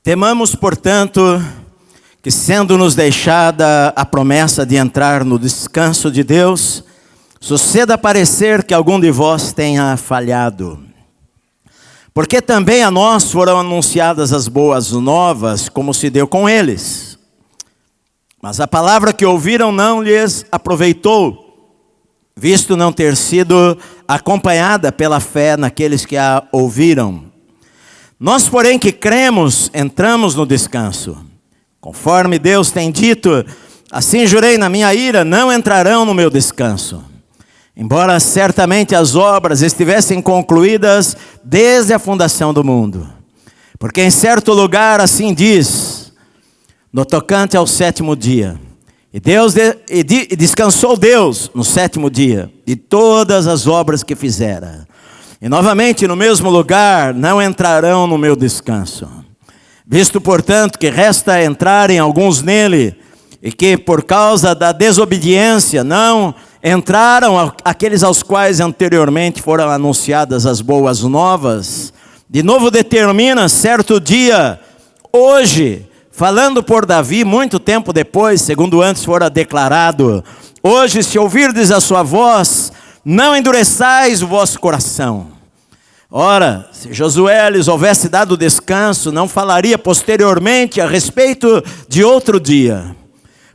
Temamos, portanto, que sendo-nos deixada a promessa de entrar no descanso de Deus, suceda parecer que algum de vós tenha falhado. Porque também a nós foram anunciadas as boas novas, como se deu com eles. Mas a palavra que ouviram não lhes aproveitou, visto não ter sido acompanhada pela fé naqueles que a ouviram. Nós, porém, que cremos, entramos no descanso. Conforme Deus tem dito, assim jurei na minha ira, não entrarão no meu descanso. Embora certamente as obras estivessem concluídas desde a fundação do mundo. Porque em certo lugar assim diz, no tocante ao sétimo dia. E descansou Deus no sétimo dia, de todas as obras que fizera. E novamente no mesmo lugar, não entrarão no meu descanso. Visto, portanto, que resta entrarem alguns nele, e que por causa da desobediência não entraram aqueles aos quais anteriormente foram anunciadas as boas novas, de novo determina certo dia, hoje, falando por Davi muito tempo depois, segundo antes fora declarado, hoje se ouvirdes a sua voz, não endureçais o vosso coração. Ora, se Josué lhes houvesse dado descanso, não falaria posteriormente a respeito de outro dia.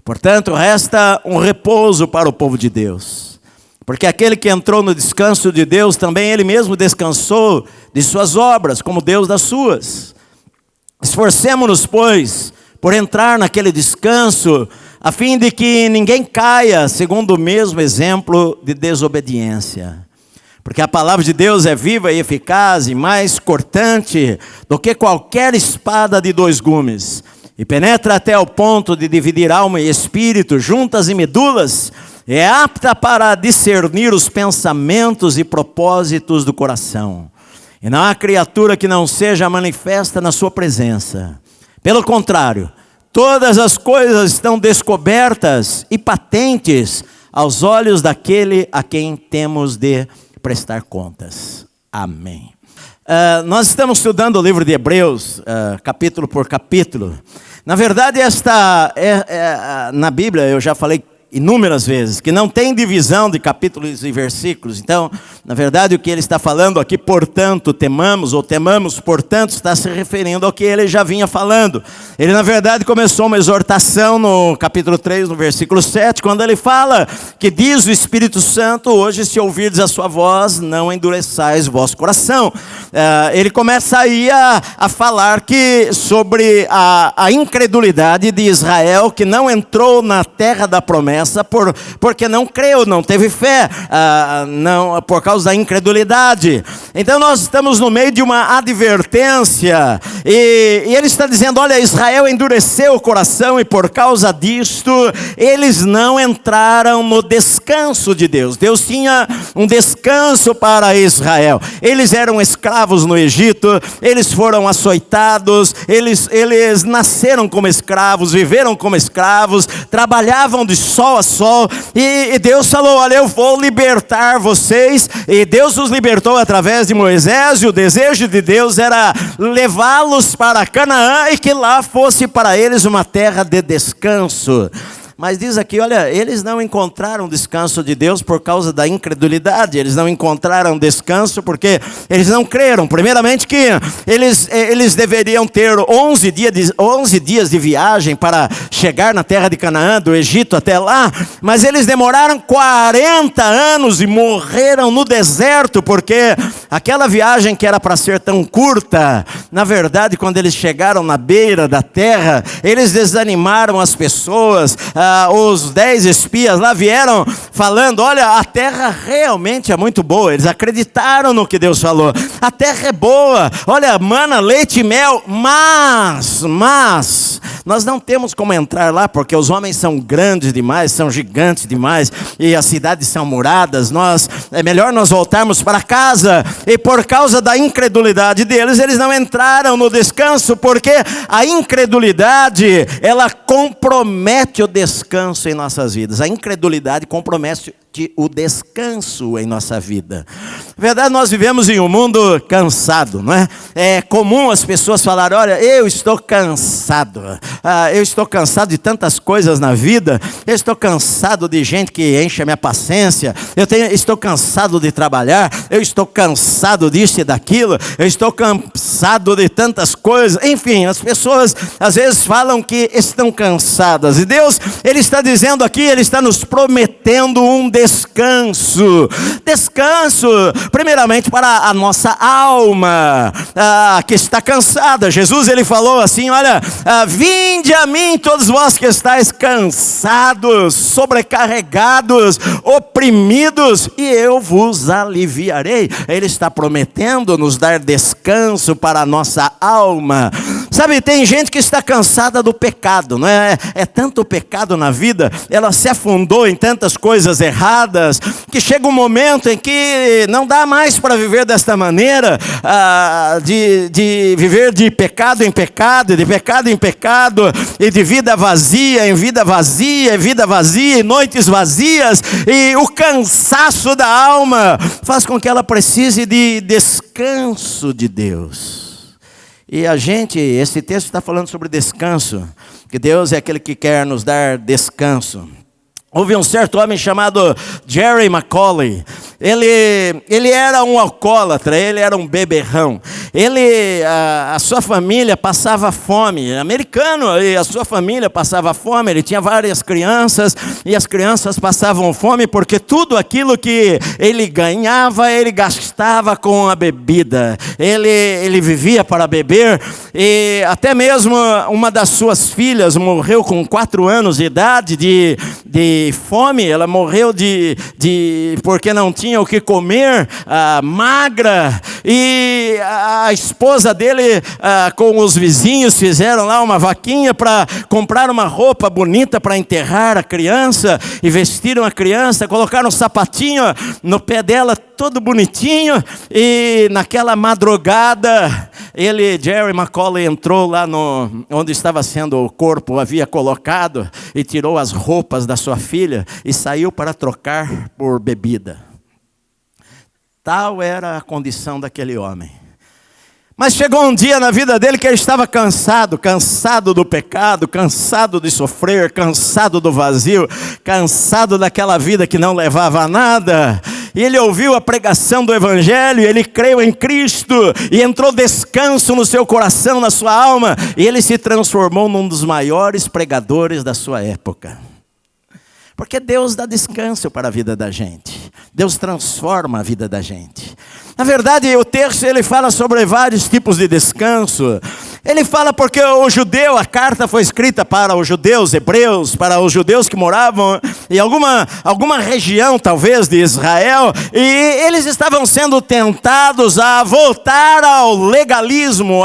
Portanto, resta um repouso para o povo de Deus. Porque aquele que entrou no descanso de Deus, também ele mesmo descansou de suas obras, como Deus das suas. Esforcemo-nos, pois, por entrar naquele descanso, a fim de que ninguém caia segundo o mesmo exemplo de desobediência. Porque a palavra de Deus é viva e eficaz e mais cortante do que qualquer espada de dois gumes. E penetra até o ponto de dividir alma e espírito, juntas e medulas, e é apta para discernir os pensamentos e propósitos do coração. E não há criatura que não seja manifesta na sua presença. Pelo contrário, todas as coisas estão descobertas e patentes aos olhos daquele a quem temos de prestar contas. Amém. Nós estamos estudando o livro de Hebreus, capítulo por capítulo. Na verdade, na Bíblia, eu já falei inúmeras vezes, que não tem divisão de capítulos e versículos. Então, na verdade, o que ele está falando aqui, portanto, temamos, portanto, está se referindo ao que ele já vinha falando. Ele, na verdade, começou uma exortação no capítulo 3, no versículo 7, quando ele fala que diz o Espírito Santo, hoje se ouvirdes a sua voz, não endureçais o vosso coração. Ele começa aí a falar sobre a incredulidade de Israel, que não entrou na terra da promessa, porque não creu, não teve fé, por causa da incredulidade. Então nós estamos no meio de uma advertência, e ele está dizendo, olha, Israel endureceu o coração, e por causa disto, eles não entraram no descanso de Deus. Deus tinha um descanso para Israel. Eles eram escravos no Egito, eles foram açoitados, eles nasceram como escravos, viveram como escravos, trabalhavam de sol a sol, e Deus falou, olha, eu vou libertar vocês, e Deus os libertou através de Moisés, e o desejo de Deus era levá-los para Canaã, e que lá fosse para eles uma terra de descanso. Mas diz aqui, olha, eles não encontraram descanso de Deus por causa da incredulidade. Eles não encontraram descanso porque eles não creram. Primeiramente que eles deveriam ter 11 dias de viagem para chegar na terra de Canaã, do Egito até lá. Mas eles demoraram 40 anos e morreram no deserto, porque aquela viagem que era para ser tão curta, na verdade, quando eles chegaram na beira da terra, eles desanimaram as pessoas. Os 10 espias lá vieram falando, olha, a terra realmente é muito boa. Eles acreditaram no que Deus falou. A terra é boa, olha, mana, leite e mel, mas nós não temos como entrar lá, porque os homens são grandes demais, são gigantes demais, e as cidades são muradas. É melhor nós voltarmos para casa. E por causa da incredulidade deles, eles não entraram no descanso, porque a incredulidade, ela compromete o descanso em nossas vidas. A incredulidade compromete o descanso em nossa vida. Na verdade, nós vivemos em um mundo cansado, não é? É comum as pessoas falarem, olha, eu estou cansado de tantas coisas na vida, eu estou cansado de gente que enche a minha paciência, estou cansado de trabalhar, eu estou cansado disso e daquilo, eu estou cansado de tantas coisas. Enfim, as pessoas às vezes falam que estão cansadas, e Deus, Ele está dizendo aqui, Ele está nos prometendo um descanso, primeiramente para a nossa alma, que está cansada. Jesus, Ele falou assim, olha, vinde a mim todos vós que estáis cansados, sobrecarregados, oprimidos, e eu vos aliviarei. Ele está prometendo nos dar descanso para a nossa alma. Sabe, tem gente que está cansada do pecado, não é? É tanto pecado na vida, ela se afundou em tantas coisas erradas, que chega um momento em que não dá mais para viver desta maneira, de viver de pecado em pecado, de pecado em pecado, e de vida vazia em vida vazia, e noites vazias, e o cansaço da alma faz com que ela precise de descanso de Deus. E esse texto está falando sobre descanso, que Deus é aquele que quer nos dar descanso. Houve um certo homem chamado Jerry McAuley. Ele era um alcoólatra, ele era um beberrão. A sua família passava fome, americano, e a sua família passava fome. Ele tinha várias crianças, e as crianças passavam fome porque tudo aquilo que ele ganhava, ele gastava com a bebida. Ele vivia para beber, e até mesmo uma das suas filhas morreu com 4 anos de idade de fome. Ela morreu porque não tinha o que comer, magra, e a esposa dele com os vizinhos fizeram lá uma vaquinha para comprar uma roupa bonita para enterrar a criança, e vestiram a criança, colocaram um sapatinho no pé dela, todo bonitinho, e naquela madrugada, Jerry McAuley entrou lá onde estava sendo o corpo, havia colocado, e tirou as roupas da sua filha, e saiu para trocar por bebida. Tal era a condição daquele homem. Mas chegou um dia na vida dele que ele estava cansado do pecado, cansado de sofrer, cansado do vazio, cansado daquela vida que não levava a nada. E ele ouviu a pregação do Evangelho, ele creu em Cristo, e entrou descanso no seu coração, na sua alma, e ele se transformou num dos maiores pregadores da sua época. Porque Deus dá descanso para a vida da gente. Deus transforma a vida da gente. Na verdade, o texto ele fala sobre vários tipos de descanso. Ele fala porque o judeu, a carta foi escrita para os judeus hebreus, para os judeus que moravam em alguma região talvez de Israel, e eles estavam sendo tentados a voltar ao legalismo,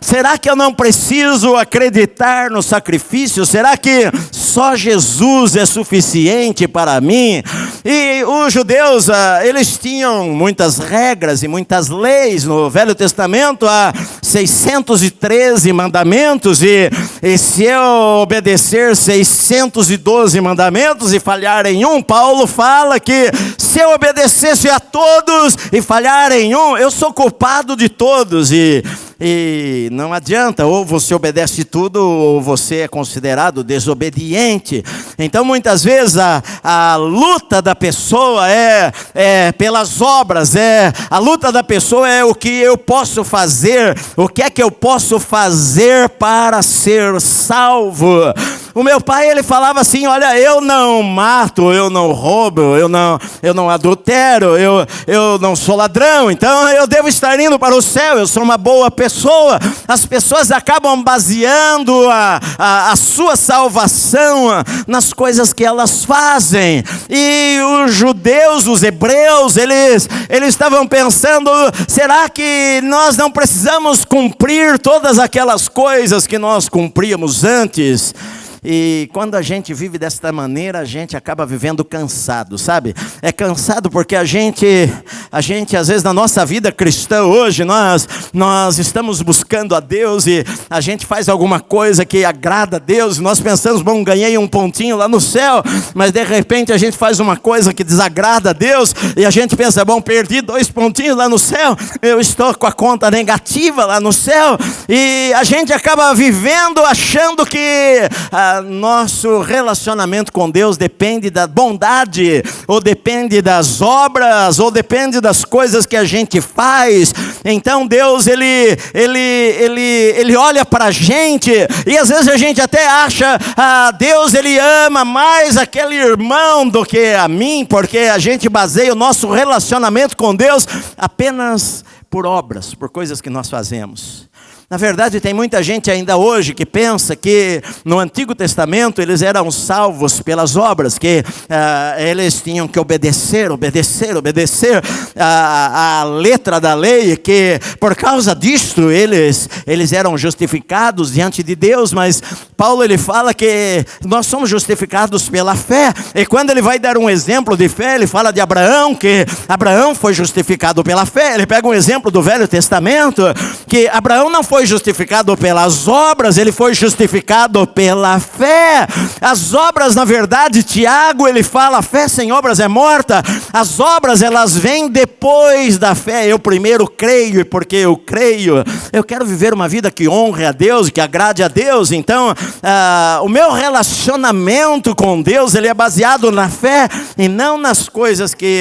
será que eu não preciso acreditar no sacrifício? Será que só Jesus é suficiente para mim? E os judeus, eles tinham muitas regras e muitas leis. No Velho Testamento há 613 mandamentos, e se eu obedecer 612 mandamentos e falhar em um, Paulo fala que se eu obedecesse a todos e falhar em um, eu sou culpado de todos. E não adianta, ou você obedece tudo, ou você é considerado desobediente. Então muitas vezes a luta da pessoa é pelas obras, a luta da pessoa é o que eu posso fazer, o que é que eu posso fazer para ser salvo. O meu pai, ele falava assim, olha, eu não mato, eu não roubo, eu não adultero, eu não sou ladrão, então eu devo estar indo para o céu, eu sou uma boa pessoa. As pessoas acabam baseando a sua salvação nas coisas que elas fazem. E os judeus, os hebreus, eles estavam pensando, será que nós não precisamos cumprir todas aquelas coisas que nós cumpríamos antes? E quando a gente vive desta maneira, a gente acaba vivendo cansado, sabe? É cansado porque a gente às vezes na nossa vida cristã hoje, nós estamos buscando a Deus e a gente faz alguma coisa que agrada a Deus, e nós pensamos, bom, ganhei um pontinho lá no céu, mas de repente a gente faz uma coisa que desagrada a Deus, e a gente pensa, bom, perdi 2 pontinhos lá no céu, eu estou com a conta negativa lá no céu, e a gente acaba vivendo achando que nosso relacionamento com Deus depende da bondade, ou depende das obras, ou depende das coisas que a gente faz. Então Deus, ele olha para a gente, e às vezes a gente até acha, Deus, ele ama mais aquele irmão do que a mim, porque a gente baseia o nosso relacionamento com Deus apenas por obras, por coisas que nós fazemos. Na verdade, tem muita gente ainda hoje que pensa que no Antigo Testamento eles eram salvos pelas obras, que eles tinham que obedecer a letra da lei, que por causa disto eles eram justificados diante de Deus. Mas Paulo, ele fala que nós somos justificados pela fé, e quando ele vai dar um exemplo de fé, ele fala de Abraão, que Abraão foi justificado pela fé. Ele pega um exemplo do Velho Testamento, que Abraão não foi justificado pelas obras, ele foi justificado pela fé. As obras, na verdade, Tiago, ele fala, a fé sem obras é morta. As obras, elas vêm depois da fé. Eu primeiro creio, e porque eu creio, eu quero viver uma vida que honre a Deus, que agrade a Deus. Então, o meu relacionamento com Deus, ele é baseado na fé, e não nas coisas que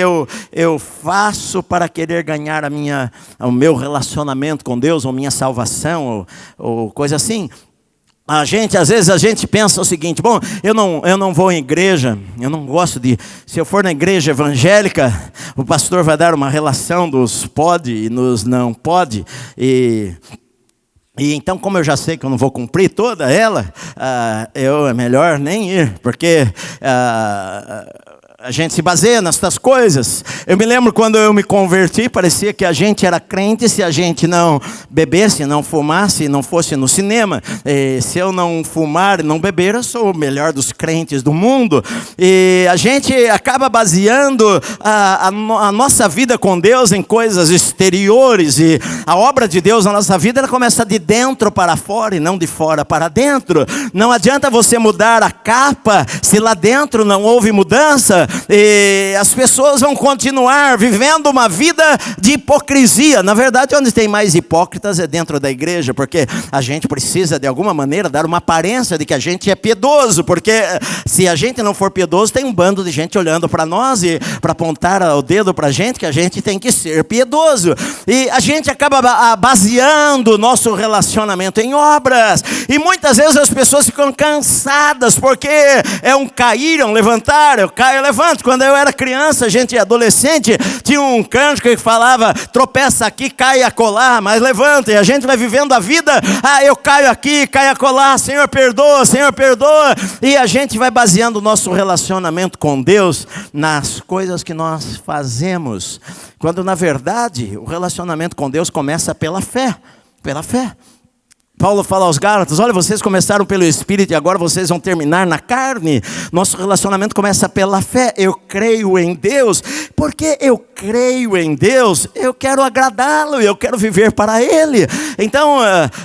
eu faço para querer ganhar o meu relacionamento com Deus, ou minha salvação, ou coisa assim. Às vezes a gente pensa o seguinte, bom, eu não vou em igreja, eu não gosto se eu for na igreja evangélica, o pastor vai dar uma relação dos pode e nos não pode, e então, como eu já sei que eu não vou cumprir toda ela, é melhor nem ir, porque a gente se baseia nessas coisas. Eu me lembro quando eu me converti, parecia que a gente era crente se a gente não bebesse, não fumasse, não fosse no cinema. E se eu não fumar e não beber, eu sou o melhor dos crentes do mundo. E a gente acaba baseando a nossa vida com Deus em coisas exteriores, e a obra de Deus na nossa vida, ela começa de dentro para fora e não de fora para dentro. Não adianta você mudar a capa se lá dentro não houve mudança. E as pessoas vão continuar vivendo uma vida de hipocrisia. Na verdade, onde tem mais hipócritas é dentro da igreja, porque a gente precisa de alguma maneira dar uma aparência de que a gente é piedoso, porque se a gente não for piedoso, tem um bando de gente olhando para nós e para apontar o dedo para a gente, que a gente tem que ser piedoso. E a gente acaba baseando o nosso relacionamento em obras, e muitas vezes as pessoas ficam cansadas, porque é um cair, é um levantar, eu caio, eu levanto. Quando eu era criança, a gente adolescente, tinha um cântico que falava, tropeça aqui, cai acolá, mas levanta. E a gente vai vivendo a vida, eu caio aqui, caio acolá, Senhor perdoa, Senhor perdoa. E a gente vai baseando o nosso relacionamento com Deus nas coisas que nós fazemos, quando na verdade o relacionamento com Deus começa pela fé. Pela fé. Paulo fala aos Gálatas, olha, vocês começaram pelo Espírito e agora vocês vão terminar na carne. Nosso relacionamento começa pela fé. Eu creio em Deus. Porque eu creio em Deus, eu quero agradá-lo, eu quero viver para Ele. Então,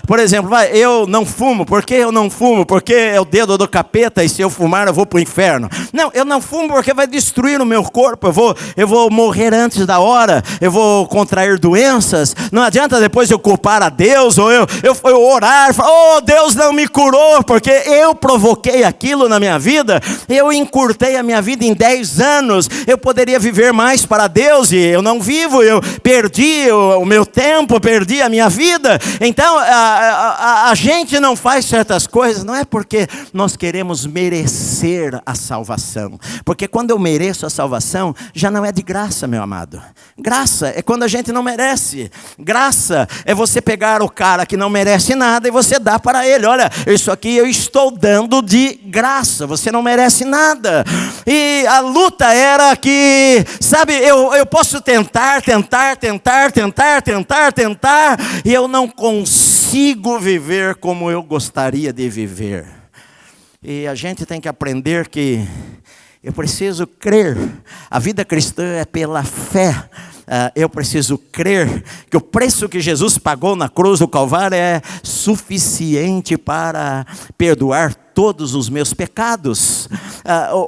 por exemplo, eu não fumo. Por que eu não fumo? Porque é o dedo do capeta, e se eu fumar eu vou para o inferno. Não, eu não fumo porque vai destruir o meu corpo. Eu vou morrer antes da hora. Eu vou contrair doenças. Não adianta depois eu culpar a Deus, ou eu orar, falar, Deus não me curou, porque eu provoquei aquilo na minha vida. Eu encurtei a minha vida em 10 anos. Eu poderia viver mais para Deus, e eu não vivo. Eu perdi o meu tempo, perdi a minha vida. Então a gente não faz certas coisas, não é porque nós queremos merecer a salvação, porque quando eu mereço a salvação, já não é de graça, meu amado. Graça é quando a gente não merece. Graça é você pegar o cara que não merece nada e você dá para ele. Olha, isso aqui eu estou dando de graça, você não merece nada. E a luta era que, sabe, eu posso tentar, e eu não consigo viver como eu gostaria de viver. E a gente tem que aprender que eu preciso crer. A vida cristã é pela fé. Eu preciso crer que o preço que Jesus pagou na cruz do Calvário é suficiente para perdoar todos os meus pecados.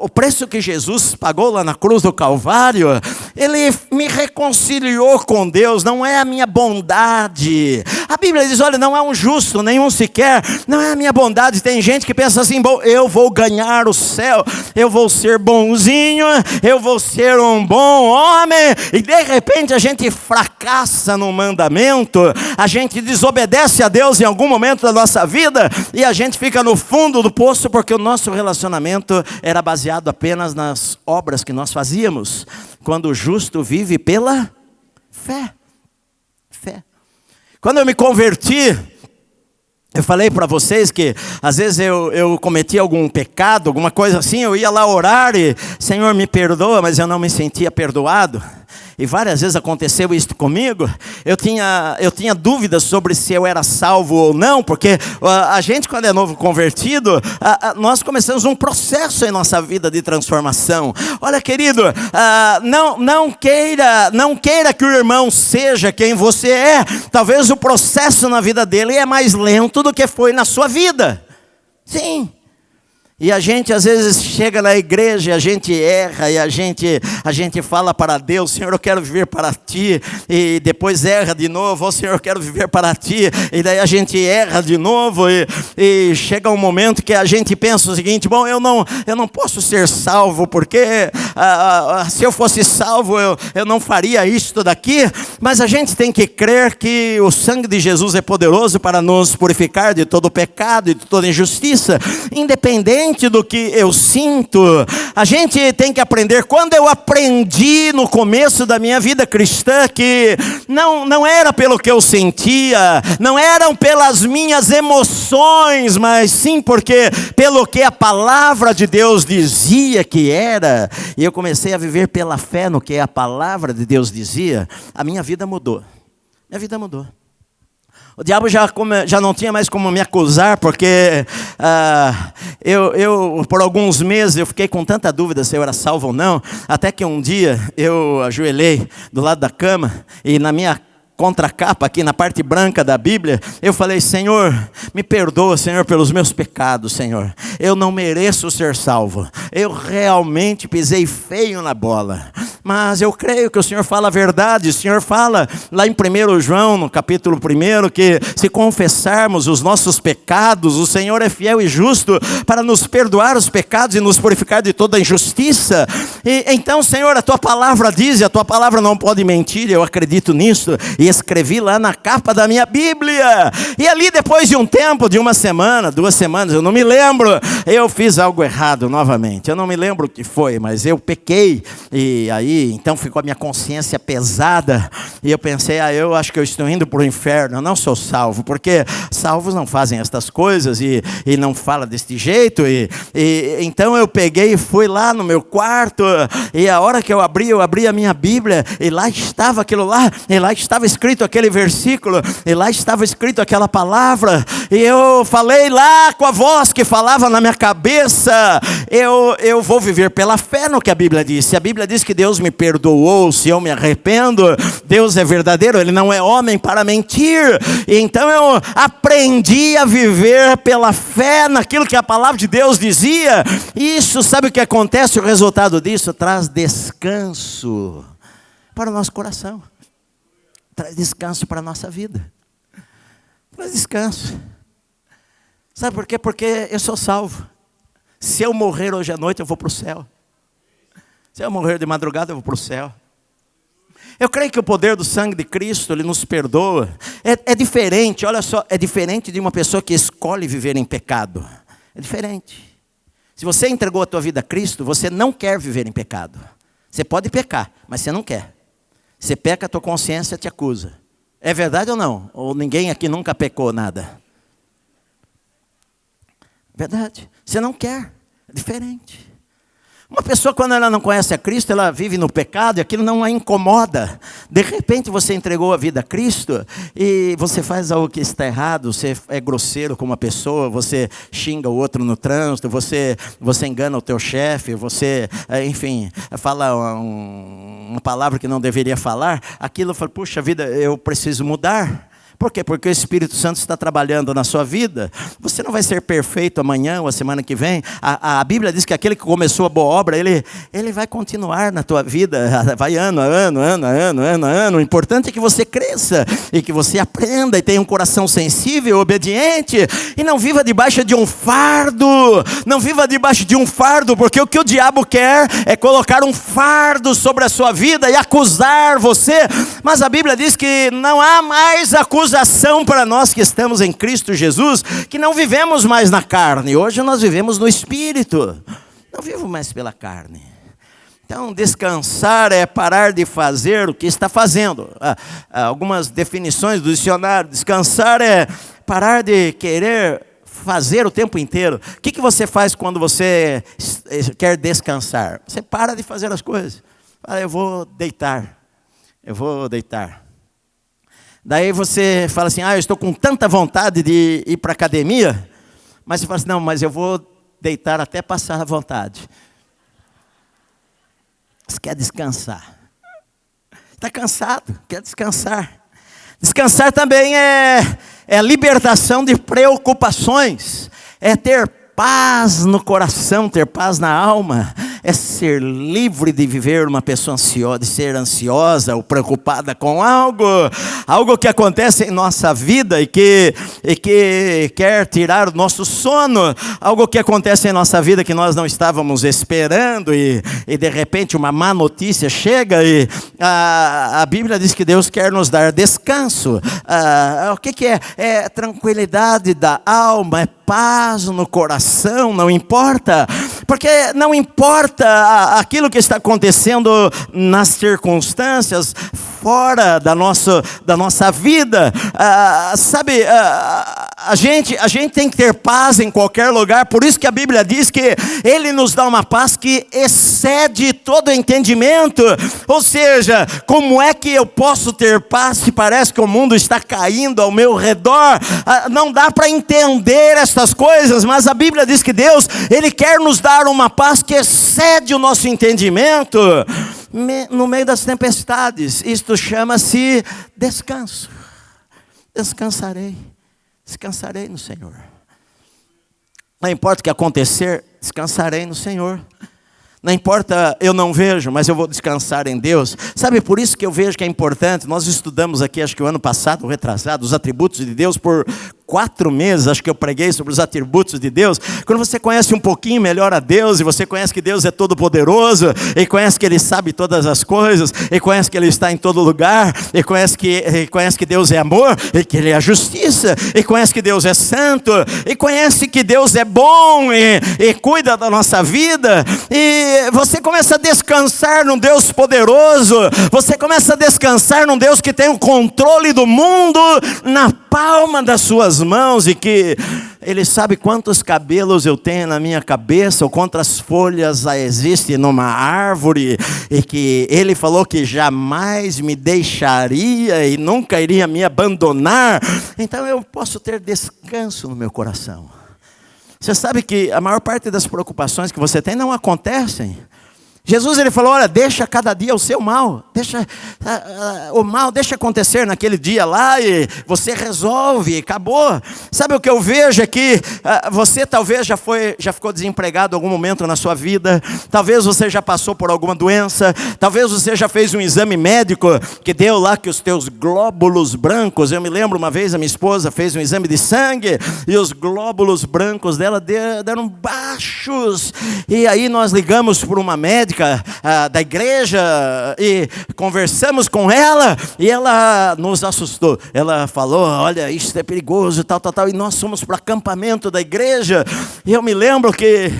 O preço que Jesus pagou lá na cruz do Calvário, Ele me reconciliou com Deus, não é a minha bondade. A Bíblia diz, olha, não é um justo, nenhum sequer, não é a minha bondade. Tem gente que pensa assim, bom, eu vou ganhar o céu, eu vou ser bonzinho, eu vou ser um bom homem, e de repente a gente fracassa no mandamento, a gente desobedece a Deus em algum momento da nossa vida, e a gente fica no fundo do poço, porque o nosso relacionamento era baseado apenas nas obras que nós fazíamos, quando o justo vive pela fé. Fé. Quando eu me converti, eu falei para vocês que às vezes eu cometi algum pecado, alguma coisa assim, eu ia lá orar e, Senhor, me perdoa, mas eu não me sentia perdoado. E várias vezes aconteceu isso comigo. Eu tinha dúvidas sobre se eu era salvo ou não, porque a gente, quando é novo convertido, nós começamos um processo em nossa vida de transformação. Olha, querido, não queira que o irmão seja quem você é. Talvez o processo na vida dele é mais lento do que foi na sua vida. Sim. E a gente às vezes chega na igreja e a gente erra, e a gente fala para Deus, Senhor, eu quero viver para Ti, e depois erra de novo, Senhor, eu quero viver para Ti, e daí a gente erra de novo, e chega um momento que a gente pensa o seguinte, bom, eu não posso ser salvo, porque se eu fosse salvo, eu não faria isto daqui, mas a gente tem que crer que o sangue de Jesus é poderoso para nos purificar de todo pecado e de toda injustiça, independente do que eu sinto. A gente tem que aprender. Quando eu aprendi no começo da minha vida cristã que não era pelo que eu sentia, não eram pelas minhas emoções, mas sim porque pelo que a palavra de Deus dizia que era, e eu comecei a viver pela fé no que a palavra de Deus dizia, a minha vida mudou. Minha vida mudou. O diabo já não tinha mais como me acusar, porque eu por alguns meses eu fiquei com tanta dúvida se eu era salvo ou não, até que um dia eu ajoelhei do lado da cama e na minha contracapa aqui na parte branca da Bíblia, eu falei, Senhor, me perdoa, Senhor, pelos meus pecados, Senhor. Eu não mereço ser salvo. Eu realmente pisei feio na bola. Mas eu creio que o Senhor fala a verdade. O Senhor fala lá em 1 João, no capítulo 1, que se confessarmos os nossos pecados, o Senhor é fiel e justo para nos perdoar os pecados e nos purificar de toda injustiça. E então, Senhor, a Tua palavra diz, e a Tua palavra não pode mentir, eu acredito nisso, e escrevi lá na capa da minha Bíblia. E ali depois de um tempo, de uma semana, 2 semanas, eu não me lembro, eu fiz algo errado novamente. Eu não me lembro o que foi, mas eu pequei. E aí, então ficou a minha consciência pesada. E eu pensei, eu acho que eu estou indo para o inferno. Eu não sou salvo, porque salvos não fazem estas coisas e não fala deste jeito. Então eu peguei e fui lá no meu quarto. E a hora que eu abri a minha Bíblia, e lá estava aquilo lá, e lá estava escrito aquele versículo, e lá estava escrito aquela palavra, e eu falei lá com a voz que falava na minha cabeça, eu vou viver pela fé no que a Bíblia diz. Se a Bíblia diz que Deus me perdoou, se eu me arrependo, Deus é verdadeiro, Ele não é homem para mentir. E então eu aprendi a viver pela fé naquilo que a palavra de Deus dizia. Isso, sabe o que acontece? O resultado disso traz descanso para o nosso coração. Traz descanso para a nossa vida. Traz descanso. Sabe por quê? Porque eu sou salvo. Se eu morrer hoje à noite, eu vou para o céu. Se eu morrer de madrugada, eu vou para o céu. Eu creio que o poder do sangue de Cristo, Ele nos perdoa. É diferente, olha só, é diferente de uma pessoa que escolhe viver em pecado. É diferente. Se você entregou a tua vida a Cristo, você não quer viver em pecado. Você pode pecar, mas você não quer. Você peca, a tua consciência te acusa. É verdade ou não? Ou ninguém aqui nunca pecou nada? Verdade. Você não quer. É diferente. Uma pessoa, quando ela não conhece a Cristo, ela vive no pecado e aquilo não a incomoda. De repente você entregou a vida a Cristo e você faz algo que está errado, você é grosseiro com uma pessoa, você xinga o outro no trânsito, você engana o teu chefe, você, enfim, fala uma palavra que não deveria falar. Aquilo fala, puxa vida, eu preciso mudar. Por quê? Porque o Espírito Santo está trabalhando na sua vida. Você não vai ser perfeito amanhã ou a semana que vem. A Bíblia diz que aquele que começou a boa obra, ele vai continuar na tua vida. Vai ano a ano. O importante é que você cresça e que você aprenda e tenha um coração sensível, obediente. E não viva debaixo de um fardo. Não viva debaixo de um fardo, porque o que o diabo quer é colocar um fardo sobre a sua vida e acusar você. Mas a Bíblia diz que não há mais acusação para nós que estamos em Cristo Jesus, que não vivemos mais na carne. Hoje nós vivemos no Espírito. Não vivo mais pela carne. Então, descansar é parar de fazer o que está fazendo. Algumas definições do dicionário. Descansar é parar de querer fazer o tempo inteiro. O que você faz quando você quer descansar? Você para de fazer as coisas. Eu vou deitar. Daí você fala assim, eu estou com tanta vontade de ir para a academia, mas você fala assim, não, mas eu vou deitar até passar a vontade. Você quer descansar. Está cansado, quer descansar. Descansar também é libertação de preocupações, é ter paz no coração, ter paz na alma, é ser livre de viver uma pessoa ansiosa, de ser ansiosa ou preocupada com algo que acontece em nossa vida e que quer tirar o nosso sono, algo que acontece em nossa vida que nós não estávamos esperando e de repente uma má notícia chega e a Bíblia diz que Deus quer nos dar descanso. O que é? É tranquilidade da alma, é paz no coração, não importa, porque não importa aquilo que está acontecendo nas circunstâncias fora da nossa vida. A gente tem que ter paz em qualquer lugar, por isso que a Bíblia diz que Ele nos dá uma paz que excede todo entendimento. Ou seja, como é que eu posso ter paz se parece que o mundo está caindo ao meu redor? Não dá para entender estas coisas, mas a Bíblia diz que Deus, Ele quer nos dar uma paz que excede o nosso entendimento no meio das tempestades. Isto chama-se descanso. Descansarei no Senhor. Não importa o que acontecer, descansarei no Senhor. Não importa, eu não vejo, mas eu vou descansar em Deus. Sabe, por isso que eu vejo que é importante. Nós estudamos aqui, acho que o ano passado, retrasado, os atributos de Deus por 4 meses, acho que eu preguei sobre os atributos de Deus. Quando você conhece um pouquinho melhor a Deus, e você conhece que Deus é todo poderoso, e conhece que Ele sabe todas as coisas, e conhece que Ele está em todo lugar, e conhece que Deus é amor, e que Ele é justiça, e conhece que Deus é santo, e conhece que Deus é bom, e cuida da nossa vida, e você começa a descansar num Deus poderoso, você começa a descansar num Deus que tem o controle do mundo na palma das suas mãos, e que Ele sabe quantos cabelos eu tenho na minha cabeça, ou quantas folhas existem numa árvore, e que Ele falou que jamais me deixaria e nunca iria me abandonar. Então eu posso ter descanso no meu coração. Você sabe que a maior parte das preocupações que você tem não acontecem. Jesus, Ele falou, olha, deixa cada dia o seu mal, deixa o mal, deixa acontecer naquele dia lá e você resolve, acabou. Sabe o que eu vejo é que você talvez já ficou desempregado em algum momento na sua vida, talvez você já passou por alguma doença, talvez você já fez um exame médico que deu lá que os teus glóbulos brancos, eu me lembro uma vez a minha esposa fez um exame de sangue e os glóbulos brancos dela deram baixos, e aí nós ligamos para uma médica da igreja e conversamos com ela, e ela nos assustou. Ela falou, olha, isso é perigoso, tal, e nós fomos para o acampamento da igreja, e eu me lembro que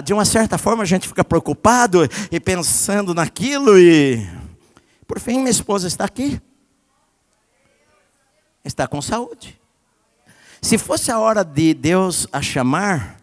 de uma certa forma a gente fica preocupado e pensando naquilo, e por fim minha esposa está aqui, está com saúde. Se fosse a hora de Deus a chamar,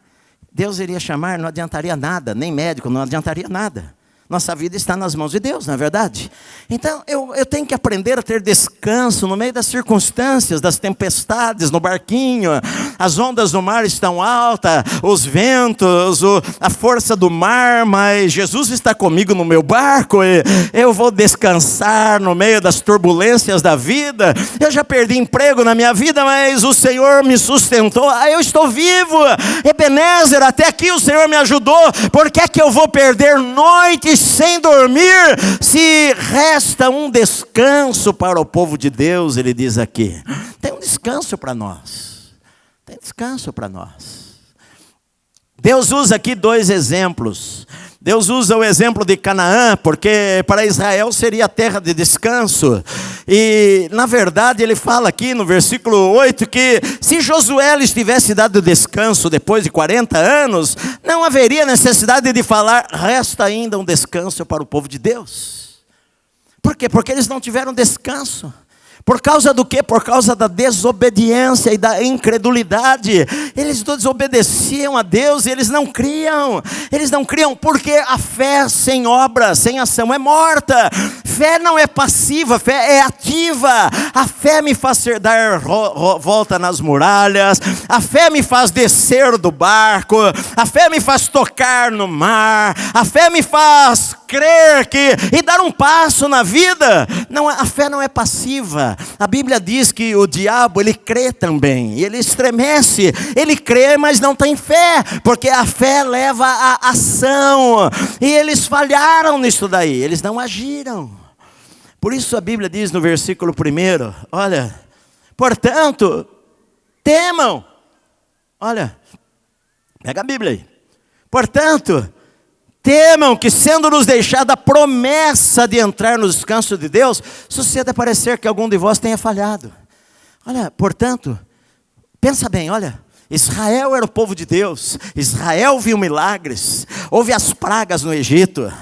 Deus iria chamar, não adiantaria nada, nem médico, não adiantaria nada. Nossa vida está nas mãos de Deus, não é verdade? Então, eu tenho que aprender a ter descanso no meio das circunstâncias, das tempestades, no barquinho. As ondas do mar estão altas, os ventos, a força do mar, mas Jesus está comigo no meu barco, e eu vou descansar no meio das turbulências da vida. Eu já perdi emprego na minha vida, mas o Senhor me sustentou. Eu estou vivo, Ebenezer, até aqui o Senhor me ajudou. Por que é que eu vou perder noites sem dormir, se resta um descanso para o povo de Deus? Ele diz aqui, tem um descanso para nós, tem descanso para nós. Deus usa aqui dois exemplos. Deus usa o exemplo de Canaã, porque para Israel seria a terra de descanso. E, na verdade, ele fala aqui no versículo 8 que se Josué lhes tivesse dado descanso depois de 40 anos, não haveria necessidade de falar, resta ainda um descanso para o povo de Deus. Por quê? Porque eles não tiveram descanso. Por causa do quê? Por causa da desobediência e da incredulidade. Eles desobedeciam a Deus e eles não criam. Eles não criam porque a fé sem obra, sem ação é morta. Fé não é passiva, fé é ativa. A fé me faz dar volta nas muralhas. A fé me faz descer do barco. A fé me faz tocar no mar. A fé me faz crer e dar um passo na vida. Não, a fé não é passiva. A Bíblia diz que o diabo, ele crê também, ele estremece, ele crê, mas não tem fé, porque a fé leva à ação, e eles falharam nisso daí, eles não agiram. Por isso a Bíblia diz no versículo 1, olha, portanto, temam, olha, pega a Bíblia aí, portanto, temam que, sendo-nos deixada a promessa de entrar no descanso de Deus, suceda parecer que algum de vós tenha falhado. Olha, portanto, pensa bem, olha, Israel era o povo de Deus, Israel viu milagres, houve as pragas no Egito,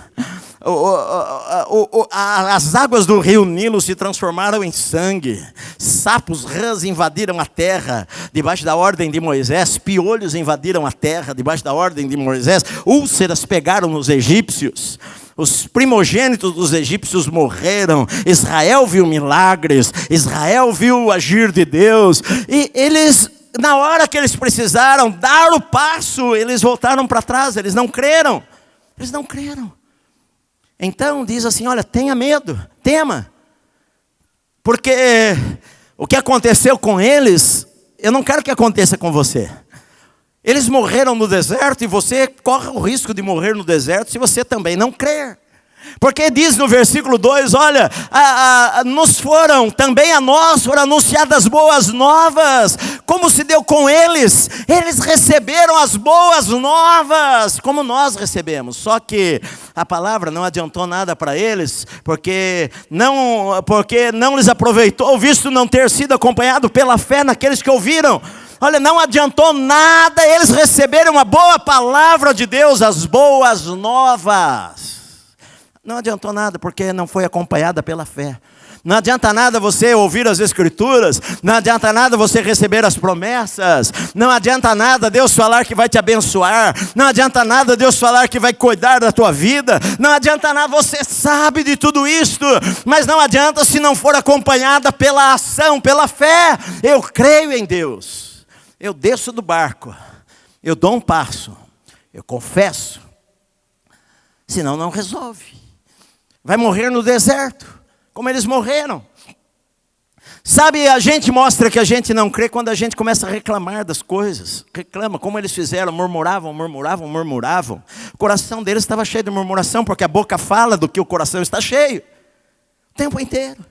as águas do rio Nilo se transformaram em sangue, sapos, rãs invadiram a terra debaixo da ordem de Moisés, piolhos invadiram a terra debaixo da ordem de Moisés, úlceras pegaram nos egípcios, os primogênitos dos egípcios morreram. Israel viu milagres, Israel viu o agir de Deus, e eles, na hora que eles precisaram dar o passo, eles voltaram para trás, eles não creram. Então diz assim, olha, tenha medo, tema, porque o que aconteceu com eles, eu não quero que aconteça com você. Eles morreram no deserto e você corre o risco de morrer no deserto se você também não crer. Porque diz no versículo 2, olha, também a nós foram anunciadas boas novas. Como se deu com eles? Eles receberam as boas novas, como nós recebemos. Só que a palavra não adiantou nada para eles, porque não lhes aproveitou, visto não ter sido acompanhado pela fé naqueles que ouviram. Olha, não adiantou nada eles receberem uma boa palavra de Deus, as boas novas. Não adiantou nada, porque não foi acompanhada pela fé. Não adianta nada você ouvir as Escrituras, não adianta nada você receber as promessas, não adianta nada Deus falar que vai te abençoar, não adianta nada Deus falar que vai cuidar da tua vida, não adianta nada, você sabe de tudo isto, mas não adianta se não for acompanhada pela ação, pela fé. Eu creio em Deus, eu desço do barco, eu dou um passo, eu confesso, senão não resolve. Vai morrer no deserto, como eles morreram. Sabe, a gente mostra que a gente não crê quando a gente começa a reclamar das coisas. Reclama, como eles fizeram, murmuravam. O coração deles estava cheio de murmuração, porque a boca fala do que o coração está cheio. O tempo inteiro.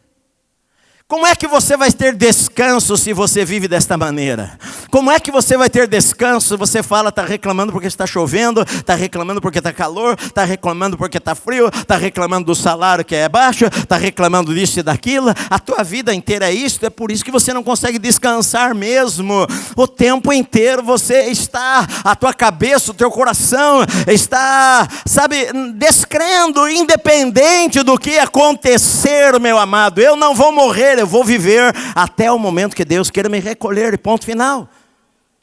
Como é que você vai ter descanso se você vive desta maneira? Como é que você vai ter descanso se você fala, está reclamando porque está chovendo, está reclamando porque está calor, está reclamando porque está frio, está reclamando do salário que é baixo, está reclamando disso e daquilo, a tua vida inteira é isso, é por isso que você não consegue descansar mesmo. O tempo inteiro você está, a tua cabeça, o teu coração está, sabe, descrendo, independente do que acontecer, meu amado. Eu não vou morrer, eu vou viver até o momento que Deus queira me recolher, e ponto final.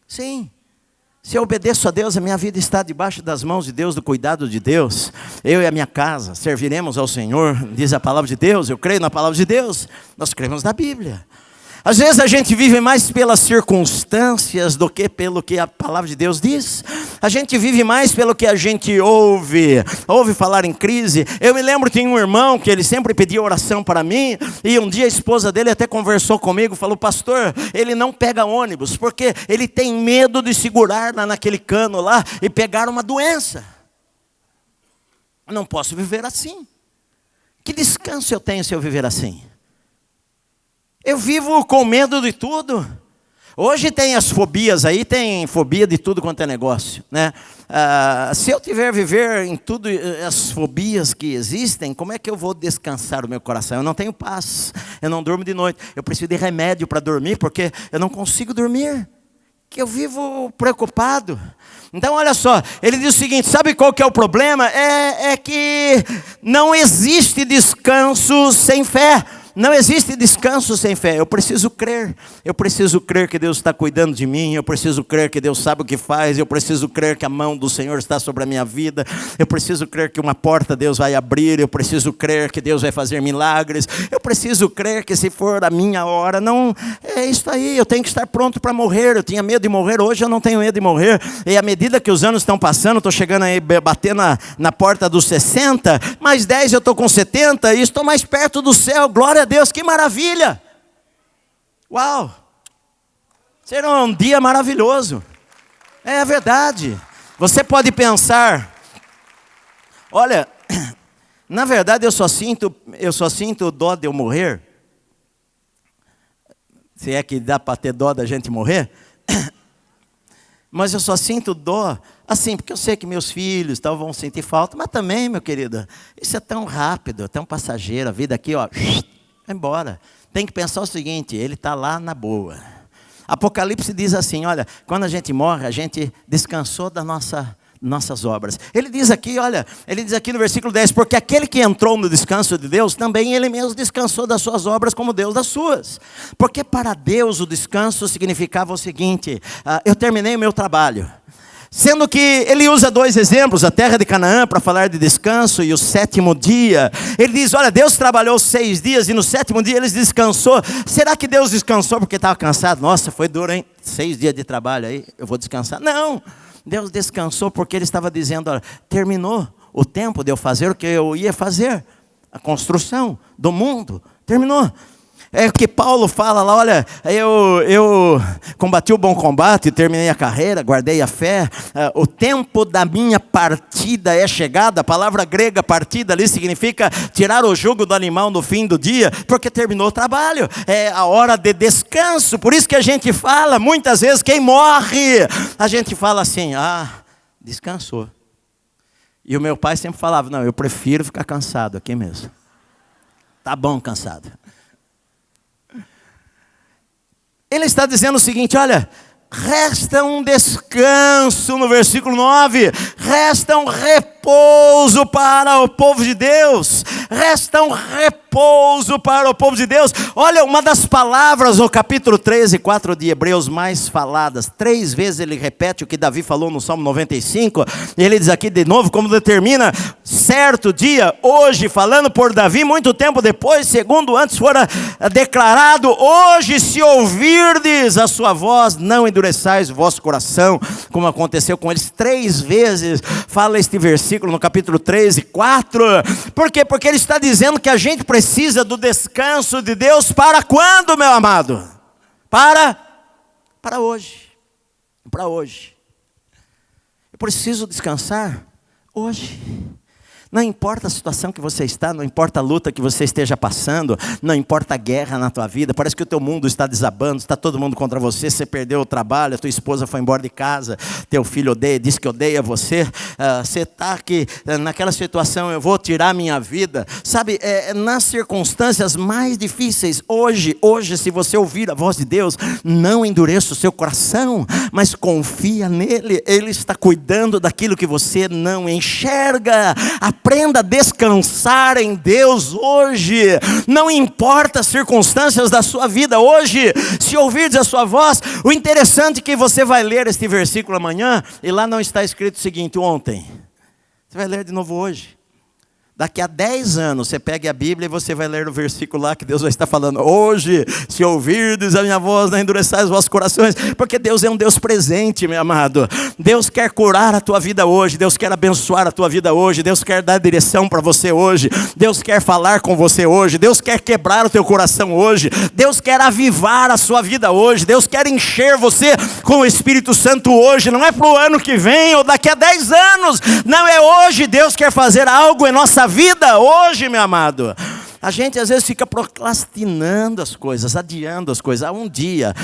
Sim, Se eu obedeço a Deus, a minha vida está debaixo das mãos de Deus, do cuidado de Deus. Eu e a minha casa serviremos ao Senhor, diz a palavra de Deus. Eu creio na palavra de Deus, nós cremos na Bíblia. Às vezes a gente vive mais pelas circunstâncias do que pelo que a palavra de Deus diz. A gente vive mais pelo que a gente ouve falar em crise. Eu me lembro que tinha um irmão que ele sempre pedia oração para mim, e um dia a esposa dele até conversou comigo, falou: pastor, ele não pega ônibus, porque ele tem medo de segurar naquele cano lá e pegar uma doença. Eu não posso viver assim. Que descanso eu tenho se eu viver assim? Eu vivo com medo de tudo. Hoje tem as fobias aí, tem fobia de tudo quanto é negócio, né? Se eu tiver viver em tudo as fobias que existem, como é que eu vou descansar o meu coração? Eu não tenho paz, eu não durmo de noite. Eu preciso de remédio para dormir, porque eu não consigo dormir, que eu vivo preocupado. Então olha só, ele diz o seguinte: sabe qual que é o problema? É que não existe descanso sem fé. Não existe descanso sem fé. Eu preciso crer que Deus está cuidando de mim, eu preciso crer que Deus sabe o que faz, eu preciso crer que a mão do Senhor está sobre a minha vida, eu preciso crer que uma porta Deus vai abrir, eu preciso crer que Deus vai fazer milagres, eu preciso crer que se for a minha hora, não, é isso aí, eu tenho que estar pronto para morrer. Eu tinha medo de morrer, hoje eu não tenho medo de morrer, e à medida que os anos estão passando, estou chegando aí, batendo na porta dos 60, mais 10 eu estou com 70, e estou mais perto do céu. Glória a Deus, que maravilha! Uau! Será um dia maravilhoso. É verdade. Você pode pensar: olha, na verdade eu só sinto dó de eu morrer. Se é que dá para ter dó da gente morrer. Mas eu só sinto dó, assim, porque eu sei que meus filhos vão sentir falta. Mas também, meu querido, isso é tão rápido, tão passageiro. A vida aqui, ó, vai embora. Tem que pensar o seguinte: ele está lá na boa. Apocalipse diz assim: olha, quando a gente morre, a gente descansou das nossas obras. Ele diz aqui no versículo 10: porque aquele que entrou no descanso de Deus, também ele mesmo descansou das suas obras como Deus das suas. Porque para Deus o descanso significava o seguinte: eu terminei o meu trabalho. Sendo que ele usa dois exemplos, a terra de Canaã, para falar de descanso, e o sétimo dia. Ele diz: olha, Deus trabalhou 6 dias e no sétimo dia ele descansou. Será que Deus descansou porque estava cansado? Nossa, foi duro, hein? 6 dias de trabalho aí, eu vou descansar. Não, Deus descansou porque ele estava dizendo: olha, terminou o tempo de eu fazer o que eu ia fazer. A construção do mundo terminou. É que Paulo fala lá: olha, eu combati o bom combate, terminei a carreira, guardei a fé, o tempo da minha partida é chegado. A palavra grega partida ali significa tirar o jugo do animal no fim do dia, porque terminou o trabalho, é a hora de descanso. Por isso que a gente fala, muitas vezes, quem morre, a gente fala assim: descansou. E o meu pai sempre falava: não, eu prefiro ficar cansado aqui mesmo. Tá bom, cansado. Ele está dizendo o seguinte: olha, resta um descanso no versículo 9, resta um repouso para o povo de Deus, resta um repouso para o povo de Deus. Olha, uma das palavras no capítulo 13, 4 de Hebreus mais faladas, 3 vezes ele repete o que Davi falou no Salmo 95, e ele diz aqui de novo como determina: certo dia, hoje, falando por Davi, muito tempo depois, segundo antes fora declarado, hoje se ouvirdes a sua voz, não endureçais o vosso coração, como aconteceu com eles. 3 vezes fala este versículo no capítulo 13, 4. Por quê? Porque ele está dizendo que a gente precisa do descanso de Deus para quando, meu amado? Para hoje. Para hoje. Eu preciso descansar hoje. Não importa a situação que você está, não importa a luta que você esteja passando, não importa a guerra na tua vida, parece que o teu mundo está desabando, está todo mundo contra você, você perdeu o trabalho, a tua esposa foi embora de casa, teu filho diz que odeia você, você está aqui naquela situação: eu vou tirar minha vida. Sabe, nas circunstâncias mais difíceis, hoje, se você ouvir a voz de Deus, não endureça o seu coração, mas confia nele. Ele está cuidando daquilo que você não enxerga. A Aprenda a descansar em Deus hoje. Não importa as circunstâncias da sua vida hoje. Se ouvirdes a sua voz, o interessante é que você vai ler este versículo amanhã, e lá não está escrito o seguinte, ontem. Você vai ler de novo hoje. Daqui a 10 anos, você pega a Bíblia e você vai ler o versículo lá que Deus vai estar falando. Hoje, se ouvirdes a minha voz, não endureçais os vossos corações. Porque Deus é um Deus presente, meu amado. Deus quer curar a tua vida hoje. Deus quer abençoar a tua vida hoje. Deus quer dar direção para você hoje. Deus quer falar com você hoje. Deus quer quebrar o teu coração hoje. Deus quer avivar a sua vida hoje. Deus quer encher você com o Espírito Santo hoje. Não é para o ano que vem ou daqui a 10 anos. Não é hoje. Deus quer fazer algo em nossa vida hoje, meu amado. A gente às vezes fica procrastinando as coisas, adiando as coisas. Um dia,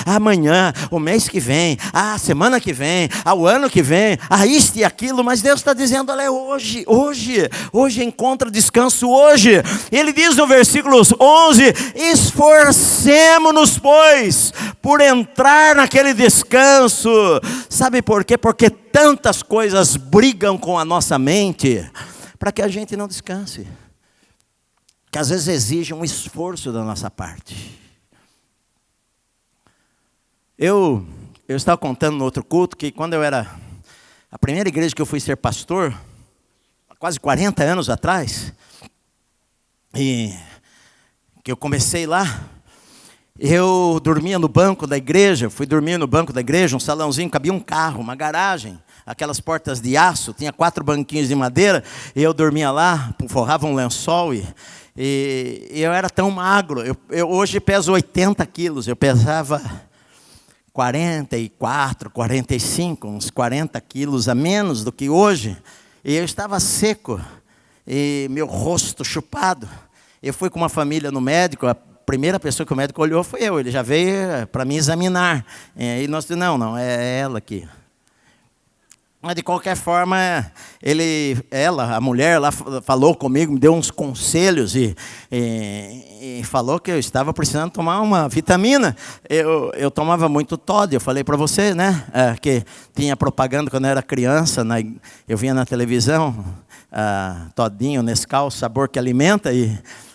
amanhã, o mês que vem, a semana que vem, o ano que vem, isto e aquilo. Mas Deus está dizendo, olha, hoje encontra descanso hoje. Ele diz no versículo 11, esforcemo-nos, pois, por entrar naquele descanso. Sabe por quê? Porque tantas coisas brigam com a nossa mente, para que a gente não descanse. Que às vezes exige um esforço da nossa parte. Eu estava contando no outro culto que quando eu era... A primeira igreja que eu fui ser pastor, há quase 40 anos atrás, e que eu comecei lá, eu dormia no banco da igreja, fui dormir no banco da igreja, um salãozinho, cabia um carro, uma garagem, aquelas portas de aço, tinha 4 banquinhos de madeira, e eu dormia lá, forrava um lençol, e eu era tão magro, eu hoje peso 80 quilos, eu pesava 44, 45, uns 40 quilos a menos do que hoje, e eu estava seco, e meu rosto chupado. Eu fui com uma família no médico, a primeira pessoa que o médico olhou foi eu, ele já veio para me examinar, e nós dissemos, não, é ela aqui. Mas de qualquer forma, a mulher lá falou comigo, me deu uns conselhos e falou que eu estava precisando tomar uma vitamina. Eu tomava muito Todd, eu falei para você, né? Que tinha propaganda quando eu era criança, eu via na televisão, Todinho, Nescau, sabor que alimenta,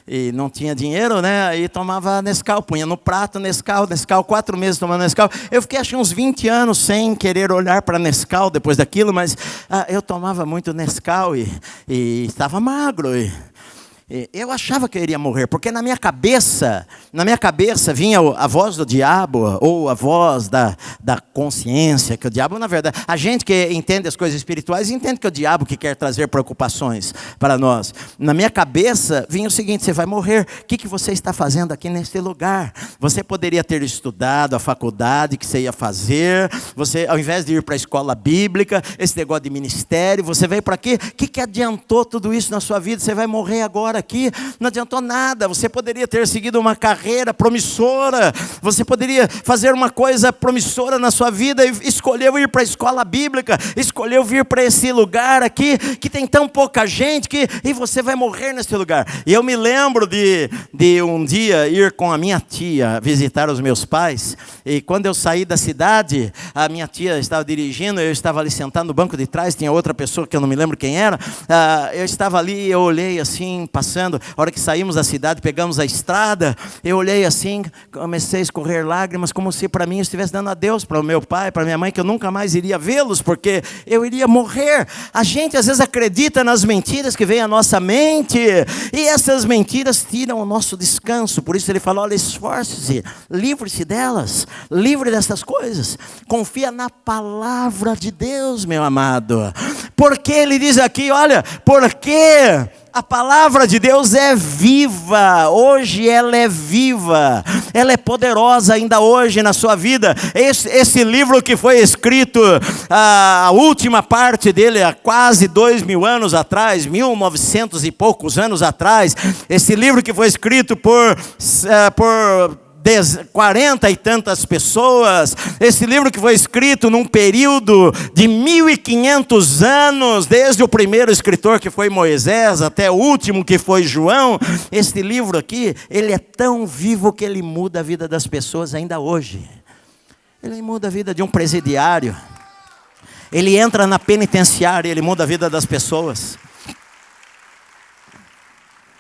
e não tinha dinheiro, né? Aí tomava Nescau, punha no prato Nescau, 4 meses tomando Nescau. Eu fiquei acho que uns 20 anos sem querer olhar para Nescau depois daquilo, mas eu tomava muito Nescau e estava magro. Eu achava que eu iria morrer, porque na minha cabeça vinha a voz do diabo, ou a voz da consciência, que o diabo, na verdade, a gente que entende as coisas espirituais, entende que é o diabo que quer trazer preocupações para nós. Na minha cabeça vinha o seguinte, você vai morrer, o que você está fazendo aqui neste lugar? Você poderia ter estudado a faculdade que você ia fazer, você, ao invés de ir para a escola bíblica, esse negócio de ministério, você veio para quê? O que adiantou tudo isso na sua vida? Você vai morrer agora aqui, não adiantou nada. Você poderia ter seguido uma carreira promissora, você poderia fazer uma coisa promissora na sua vida, e escolheu ir para a escola bíblica, escolheu vir para esse lugar aqui, que tem tão pouca gente, e você vai morrer nesse lugar. E eu me lembro de um dia ir com a minha tia visitar os meus pais, e quando eu saí da cidade, a minha tia estava dirigindo, eu estava ali sentado no banco de trás, tinha outra pessoa que eu não me lembro quem era, eu estava ali, eu olhei assim, passando, a hora que saímos da cidade, pegamos a estrada, eu olhei assim, comecei a escorrer lágrimas, como se para mim eu estivesse dando adeus para o meu pai, para minha mãe, que eu nunca mais iria vê-los, porque eu iria morrer. A gente às vezes acredita nas mentiras que vêm à nossa mente, e essas mentiras tiram o nosso descanso. Por isso ele fala, olha, esforce-se, livre-se delas, livre dessas coisas, confia na palavra de Deus, meu amado, porque ele diz aqui, olha, porque a palavra de Deus é viva, hoje ela é viva, ela é poderosa ainda hoje na sua vida. Esse livro que foi escrito, a última parte dele há quase 2000 anos atrás, 1900 e poucos anos atrás, esse livro que foi escrito por 40 e tantas pessoas, esse livro que foi escrito num período de 1500 anos, desde o primeiro escritor que foi Moisés, até o último que foi João, este livro aqui, ele é tão vivo que ele muda a vida das pessoas ainda hoje. Ele muda a vida de um presidiário, ele entra na penitenciária, ele muda a vida das pessoas.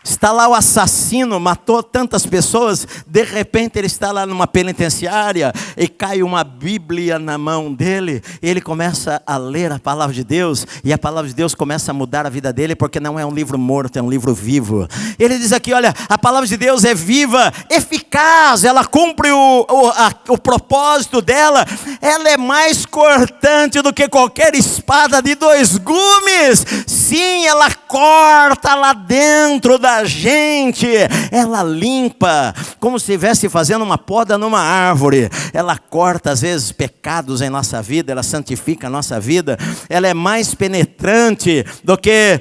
Está lá o assassino, matou tantas pessoas, de repente ele está lá numa penitenciária e cai uma Bíblia na mão dele, e ele começa a ler a palavra de Deus, e a palavra de Deus começa a mudar a vida dele, porque não é um livro morto, é um livro vivo. Ele diz aqui, olha, a palavra de Deus é viva, eficaz, ela cumpre o propósito dela, ela é mais cortante do que qualquer espada de 2 gumes, sim, ela corta lá dentro da gente, ela limpa, como se estivesse fazendo uma poda numa árvore, ela corta às vezes pecados em nossa vida, ela santifica a nossa vida, ela é mais penetrante do que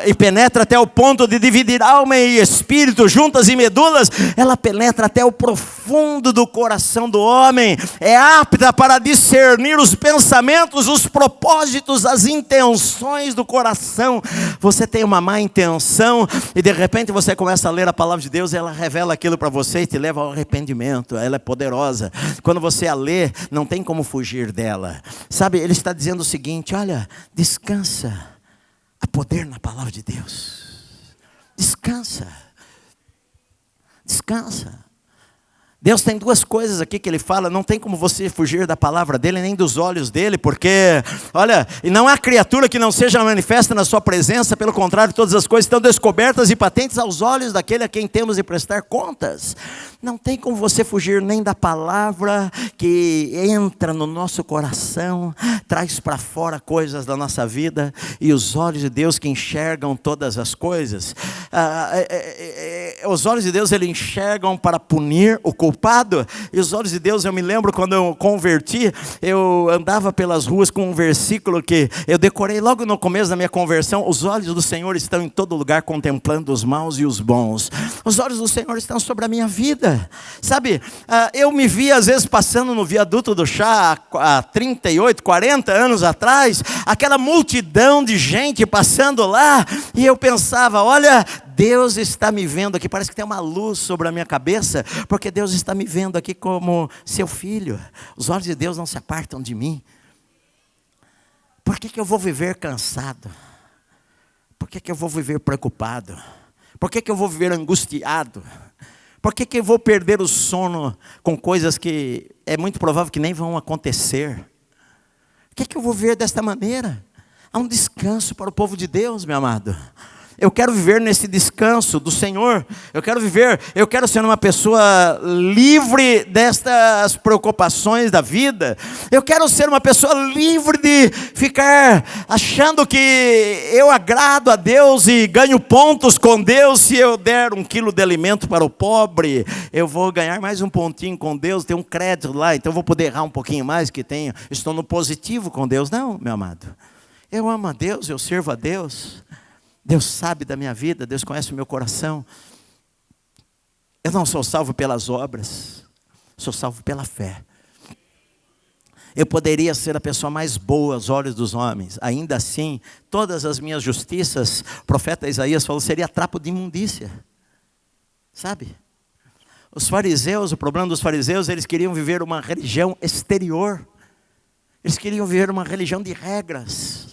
e penetra até o ponto de dividir alma e espírito, juntas e medulas, ela penetra até o profundo do coração do homem, é apta para discernir os pensamentos, os propósitos, as intenções do coração. Você tem uma má intenção, e de repente você começa a ler a palavra de Deus, e ela revela aquilo para você e te leva ao arrependimento. Ela é poderosa. Quando você a lê, não tem como fugir dela. Sabe, ele está dizendo o seguinte, olha, descansa. Há poder na palavra de Deus. Descansa. Descansa. Deus tem 2 coisas aqui que ele fala, não tem como você fugir da palavra dele, nem dos olhos dele, porque, olha, e não há criatura que não seja manifesta na sua presença, pelo contrário, todas as coisas estão descobertas e patentes aos olhos daquele a quem temos de prestar contas. Não tem como você fugir nem da palavra que entra no nosso coração, traz para fora coisas da nossa vida, e os olhos de Deus que enxergam todas as coisas. Os olhos de Deus, eles enxergam para punir o culpado, e os olhos de Deus, eu me lembro quando eu converti, eu andava pelas ruas com um versículo que eu decorei logo no começo da minha conversão: os olhos do Senhor estão em todo lugar, contemplando os maus e os bons. Os olhos do Senhor estão sobre a minha vida. Sabe, eu me vi às vezes passando no viaduto do chá há 38, 40 anos atrás, aquela multidão de gente passando lá, e eu pensava, olha, Deus está me vendo aqui, parece que tem uma luz sobre a minha cabeça, porque Deus está me vendo aqui como seu filho. Os olhos de Deus não se apartam de mim. Por que eu vou viver cansado? Por que eu vou viver preocupado? Por que eu vou viver angustiado? Por que eu vou perder o sono com coisas que é muito provável que nem vão acontecer? Por que eu vou viver desta maneira? Há um descanso para o povo de Deus, meu amado. Eu quero viver nesse descanso do Senhor. Eu quero ser uma pessoa livre destas preocupações da vida. Eu quero ser uma pessoa livre de ficar achando que eu agrado a Deus e ganho pontos com Deus. Se eu der 1 quilo de alimento para o pobre, eu vou ganhar mais um pontinho com Deus, tem um crédito lá, então eu vou poder errar um pouquinho mais que tenho. Estou no positivo com Deus. Não, meu amado. Eu amo a Deus, eu sirvo a Deus. Deus sabe da minha vida, Deus conhece o meu coração. Eu não sou salvo pelas obras, sou salvo pela fé. Eu poderia ser a pessoa mais boa aos olhos dos homens, ainda assim, todas as minhas justiças, o profeta Isaías falou, seria trapo de imundícia. Sabe? Os fariseus, o problema dos fariseus, eles queriam viver uma religião exterior. Eles queriam viver uma religião de regras.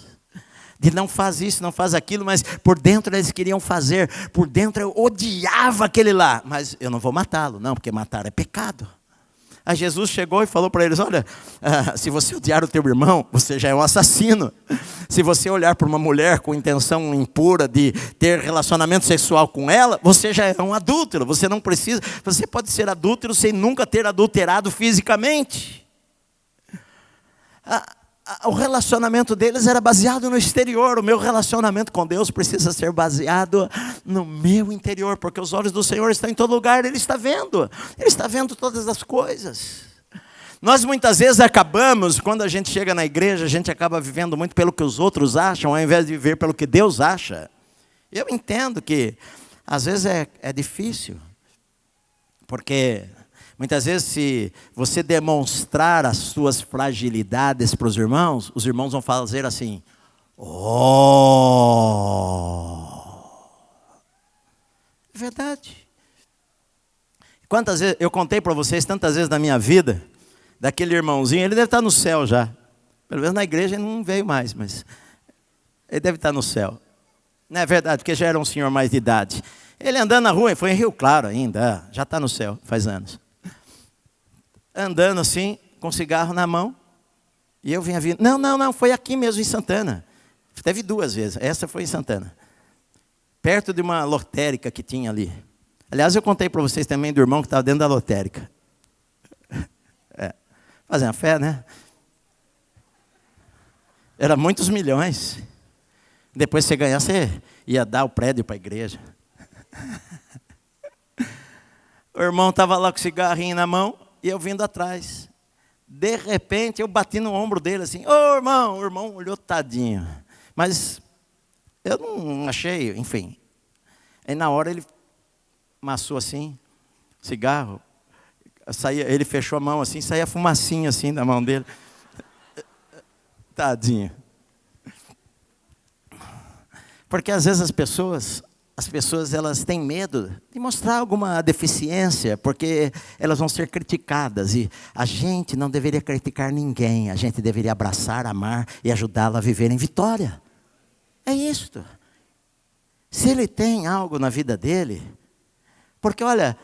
De não faz isso, não faz aquilo, mas por dentro eles queriam fazer. Por dentro eu odiava aquele lá, mas eu não vou matá-lo, não, porque matar é pecado. Aí Jesus chegou e falou para eles, olha, se você odiar o teu irmão, você já é um assassino. Se você olhar para uma mulher com intenção impura de ter relacionamento sexual com ela, você já é um adúltero. Você pode ser adúltero sem nunca ter adulterado fisicamente. O relacionamento deles era baseado no exterior. O meu relacionamento com Deus precisa ser baseado no meu interior, porque os olhos do Senhor estão em todo lugar. Ele está vendo todas as coisas. Nós muitas vezes acabamos, quando a gente chega na igreja, a gente acaba vivendo muito pelo que os outros acham, ao invés de viver pelo que Deus acha. Eu entendo que às vezes é difícil, porque muitas vezes, se você demonstrar as suas fragilidades para os irmãos vão fazer assim, é verdade. Quantas vezes, eu contei para vocês tantas vezes na minha vida, daquele irmãozinho, ele deve estar no céu já. Pelo menos na igreja ele não veio mais, mas ele deve estar no céu. Não é verdade, porque já era um senhor mais de idade. Ele andando na rua, foi em Rio Claro ainda, já está no céu, faz anos. Andando assim, com cigarro na mão. E eu vinha vindo. Não, foi aqui mesmo em Santana. Teve 2 vezes, essa foi em Santana. Perto de uma lotérica que tinha ali. Aliás, eu contei para vocês também do irmão que estava dentro da lotérica. Fazendo fé, né? Era muitos milhões. Depois você ganhar, você ia dar o prédio para a igreja. O irmão estava lá com o cigarrinho na mão e eu vindo atrás. De repente, eu bati no ombro dele assim, ô irmão, o irmão olhou tadinho. Mas eu não achei, enfim. Aí na hora ele amassou assim, cigarro. Ele fechou a mão assim, saía fumacinha assim da mão dele. Tadinho. Porque às vezes as pessoas elas têm medo de mostrar alguma deficiência, porque elas vão ser criticadas. E a gente não deveria criticar ninguém, a gente deveria abraçar, amar e ajudá-la a viver em vitória. É isto. Se ele tem algo na vida dele, porque olha,